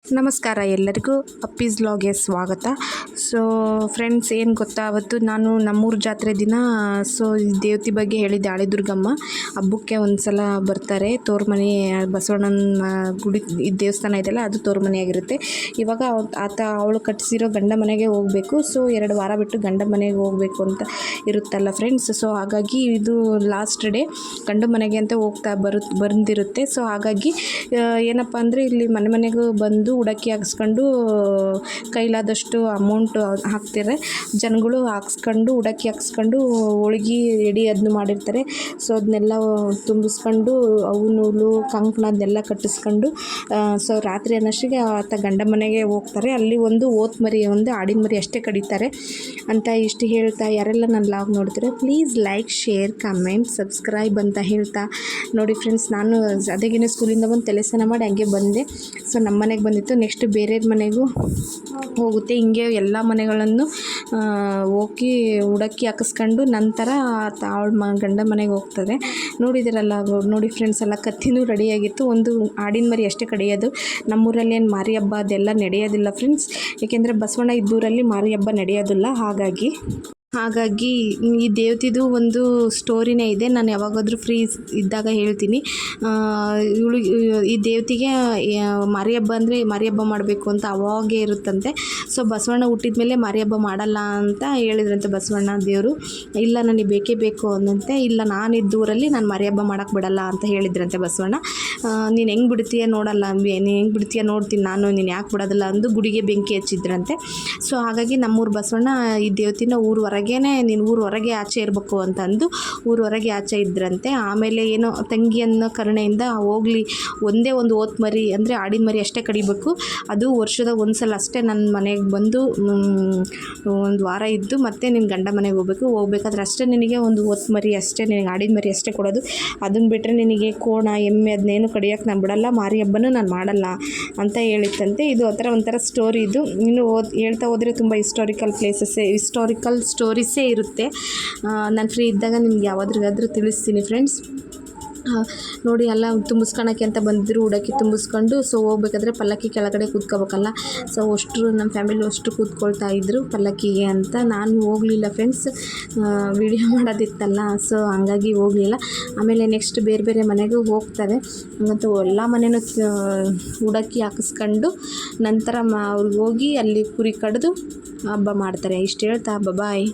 ನಮಸ್ಕಾರ ಎಲ್ಲರಿಗೂ ಅಪ್ಪೀಸ್ ವ್ಲಾಗ್ಗೆ ಸ್ವಾಗತ. ಸೊ ಫ್ರೆಂಡ್ಸ್, ಏನು ಗೊತ್ತಾ, ಅವತ್ತು ನಾನು ನಮ್ಮೂರ ಜಾತ್ರೆ ದಿನ ದೇವತೆ ಬಗ್ಗೆ ಹೇಳಿದ್ದೆ. ಹಳೆದುರ್ಗಮ್ಮ ಹಬ್ಬಕ್ಕೆ ಒಂದು ಸಲ ಬರ್ತಾರೆ. ತೋರ ಮನೆ ಬಸವಣ್ಣನ ಗುಡಿ ದೇವಸ್ಥಾನ ಇದೆಯಲ್ಲ, ಅದು ತೋರ ಮನೆಯಾಗಿರುತ್ತೆ. ಇವಾಗ ಅವಳು ಕಟ್ಟಿಸಿರೋ ಗಂಡ ಮನೆಗೆ ಹೋಗಬೇಕು. ಸೊ 2 ವಾರ ಬಿಟ್ಟು ಗಂಡ ಮನೆಗೆ ಹೋಗಬೇಕು ಅಂತ ಇರುತ್ತಲ್ಲ ಫ್ರೆಂಡ್ಸ್. ಸೊ ಹಾಗಾಗಿ ಇದು ಲಾಸ್ಟ್ ಡೇ ಗಂಡ ಮನೆಗೆ ಅಂತ ಬಂದಿರುತ್ತೆ. ಸೊ ಹಾಗಾಗಿ ಏನಪ್ಪ ಅಂದರೆ, ಇಲ್ಲಿ ಮನೆಗೂ ಬಂದು ಉಡಕ್ಕಿ ಹಾಕ್ಸ್ಕೊಂಡು ಕೈಲಾದಷ್ಟು ಅಮೌಂಟ್ ಹಾಕ್ತಾರೆ ಜನಗಳು. ಹಾಕ್ಸ್ಕೊಂಡು ಉಡಕ್ಕಿ ಹಾಕ್ಸ್ಕೊಂಡು ಹೋಳ್ಗೆ ಎಡಿ ಅದನ್ನು ಮಾಡಿರ್ತಾರೆ. ಸೊ ಅದನ್ನೆಲ್ಲ ತುಂಬಿಸ್ಕೊಂಡು ಅವು ನೂಲು ಕಂಕಣ ಅದನ್ನೆಲ್ಲ ಕಟ್ಟಿಸ್ಕೊಂಡು ಸೊ ರಾತ್ರಿ ಅನ್ನೋಷ್ಟಿಗೆ ಆತ ಗಂಡ ಮನೆಗೆ ಹೋಗ್ತಾರೆ. ಅಲ್ಲಿ ಒಂದು ಓತ್ ಮರಿ, ಒಂದು ಆಡಿನ ಮರಿ ಅಷ್ಟೇ ಕಡಿತಾರೆ ಅಂತ ಇಷ್ಟು ಹೇಳ್ತಾ, ಯಾರೆಲ್ಲ ನನ್ನ ಲಾಗ್ ನೋಡ್ತಾರೆ please like, share, comment, subscribe ಅಂತ ಹೇಳ್ತಾ ನೋಡಿ ಫ್ರೆಂಡ್ಸ್. ನಾನು ಅದೇಗೇನೆ ಸ್ಕೂಲಿಂದ ಬಂದು ತಲೆ ಸ್ನಾನ ಮಾಡಿ ಹಂಗೆ ಬಂದೆ. ಸೊ ನಮ್ಮ ಮನೆಗೆ ಬಂದಿತ್ತು. ನೆಕ್ಸ್ಟ್ ಬೇರೆ ಮನೆಗೂ ಹೋಗುತ್ತೆ. ಹಿಂಗೆ ಎಲ್ಲ ಮನೆಗಳನ್ನು ಹೋಗಿ ಉಡಕ್ಕಿ ಹಾಕಿಸ್ಕೊಂಡು ನಂತರ ಅವಳ ಗಂಡ ಮನೆಗೆ ಹೋಗ್ತದೆ. ನೋಡಿದಿರಲ್ಲ ನೋಡಿ ಫ್ರೆಂಡ್ಸ್, ಎಲ್ಲ ಕತ್ತಿನೂ ರೆಡಿಯಾಗಿತ್ತು. ಒಂದು ಆಡಿನ ಮರಿ ಅಷ್ಟೇ ಕಡಿಯೋದು. ನಮ್ಮೂರಲ್ಲಿ ಏನು ಮಾರಿ ಹಬ್ಬ ಅದೆಲ್ಲ ನಡೆಯೋದಿಲ್ಲ ಫ್ರೆಂಡ್ಸ್. ಏಕೆಂದರೆ ಬಸವಣ್ಣ ಇದ್ದೂರಲ್ಲಿ ಮಾರಿ ಹಬ್ಬ ನಡೆಯೋದಿಲ್ಲ. ಹಾಗಾಗಿ ಈ ದೇವತೆದು ಒಂದು ಸ್ಟೋರಿನೇ ಇದೆ. ನಾನು ಯಾವಾಗಾದರೂ ಫ್ರೀ ಇದ್ದಾಗ ಹೇಳ್ತೀನಿ. ಈ ದೇವತೆಗೆ ಮಾರಿ ಹಬ್ಬ ಅಂದರೆ ಮಾರಿ ಹಬ್ಬ ಮಾಡಬೇಕು ಅಂತ ಅವಾಗೇ ಇರುತ್ತಂತೆ. ಸೊ ಬಸವಣ್ಣ ಹುಟ್ಟಿದ ಮೇಲೆ ಮಾರಿ ಹಬ್ಬ ಮಾಡಲ್ಲ ಅಂತ ಹೇಳಿದ್ರಂತೆ ಬಸವಣ್ಣ ದೇವರು. ಇಲ್ಲ, ನನಗೆ ಬೇಕೇ ಬೇಕು ಅನ್ನಂತೆ. ಇಲ್ಲ, ನಾನಿದ್ದೂರಲ್ಲಿ ನಾನು ಮಾರಿ ಹಬ್ಬ ಮಾಡೋಕ್ಕೆ ಬಿಡಲ್ಲ ಅಂತ ಹೇಳಿದ್ರಂತೆ ಬಸವಣ್ಣ. ನೀನು ಹೆಂಗೆ ಬಿಡ್ತೀಯ ನೋಡಲ್ಲ, ನೀನು ಹೆಂಗೆ ಬಿಡ್ತೀಯ ನೋಡ್ತೀನಿ ನಾನು, ನೀನು ಯಾಕೆ ಬಿಡೋದಿಲ್ಲ ಅಂದು ಗುಡಿಗೆ ಬೆಂಕಿ ಹಚ್ಚಿದ್ರಂತೆ. ಸೊ ಹಾಗಾಗಿ ನಮ್ಮೂರು ಬಸವಣ್ಣ ಈ ದೇವತಿನ ಊರ ಹೊರಗೇನೆ, ನೀನು ಊರ ಹೊರಗೆ ಆಚೆ ಇರಬೇಕು ಅಂತ ಅಂದು ಊರ ಹೊರಗೆ ಆಚೆ ಇದ್ರಂತೆ. ಆಮೇಲೆ ಏನೋ ತಂಗಿ ಅನ್ನೋ ಕರುಣೆಯಿಂದ ಹೋಗಲಿ, ಒಂದೇ ಒಂದು ಓತ್ ಮರಿ ಅಂದರೆ ಆಡಿನ ಮರಿ ಅಷ್ಟೇ ಕಡಿಬೇಕು, ಅದು ವರ್ಷದ ಒಂದು ಸಲ ಅಷ್ಟೇ ನನ್ನ ಮನೆಗೆ ಬಂದು 1 ವಾರ ಇದ್ದು ಮತ್ತೆ ನಿನ್ನ ಗಂಡ ಮನೆಗೆ ಹೋಗ್ಬೇಕಾದ್ರೆ ಅಷ್ಟೇ ನಿನಗೆ ಒಂದು ಓತ್ ಮರಿ ಅಷ್ಟೇ, ನಿನಗೆ ಆಡಿನ ಮರಿ ಅಷ್ಟೇ ಕೊಡೋದು. ಅದನ್ನು ಬಿಟ್ಟರೆ ನಿನಗೆ ಕೋಣ ಎಮ್ಮೆ ಅದನ್ನೇನು ಕಡಿಯೋಕ್ಕೆ ನಾನು ಬಿಡಲ್ಲ, ಮಾರಿ ಹಬ್ಬನೂ ನಾನು ಮಾಡಲ್ಲ ಅಂತ ಹೇಳಿತ್ತಂತೆ. ಇದು ಒಂಥರ ಸ್ಟೋರಿ. ಇದು ಇನ್ನು ಹೇಳ್ತಾ ಹೋದರೆ ತುಂಬ ಹಿಸ್ಟಾರಿಕಲ್ ಸ್ಟೋರೀಸೇ ಇರುತ್ತೆ. ನಾನು ಫ್ರೀ ಇದ್ದಾಗ ನಿಮ್ಗೆ ಯಾವಾದ್ರಿಗಾದರೂ ತಿಳಿಸ್ತೀನಿ ಫ್ರೆಂಡ್ಸ್. ನೋಡಿ, ಎಲ್ಲ ತುಂಬಿಸ್ಕೊಳಕ್ಕೆ ಅಂತ ಬಂದಿದ್ರು. ಉಡಕ್ಕಿ ತುಂಬಿಸ್ಕೊಂಡು ಸೊ ಹೋಗ್ಬೇಕಾದ್ರೆ ಪಲ್ಲಕ್ಕಿ ಕೆಳಗಡೆ ಕೂತ್ಕೋಬೇಕಲ್ಲ. ಸೊ ಅಷ್ಟರು ನಮ್ಮ ಫ್ಯಾಮಿಲಿ ಅಷ್ಟು ಕೂತ್ಕೊಳ್ತಾ ಇದ್ದರು ಪಲ್ಲಕ್ಕಿಗೆ ಅಂತ. ನಾನು ಹೋಗಲಿಲ್ಲ ಫ್ರೆಂಡ್ಸ್, ವಿಡಿಯೋ ಮಾಡೋದಿತ್ತಲ್ಲ. ಸೊ ಹಂಗಾಗಿ ಹೋಗಲಿಲ್ಲ. ಆಮೇಲೆ ನೆಕ್ಸ್ಟ್ ಬೇರೆ ಮನೆಗೂ ಹೋಗ್ತಾರೆ. ಮತ್ತು ಎಲ್ಲ ಮನೆಯೂ ಉಡಕ್ಕಿ ಹಾಕಿಸ್ಕೊಂಡು ನಂತರ ಅವ್ರಿಗೆ ಹೋಗಿ ಅಲ್ಲಿ ಕುರಿ ಕಡಿದು ಹಬ್ಬ ಮಾಡ್ತಾರೆ. ಇಷ್ಟು ಹೇಳ್ತಾ ಬಾಯ್.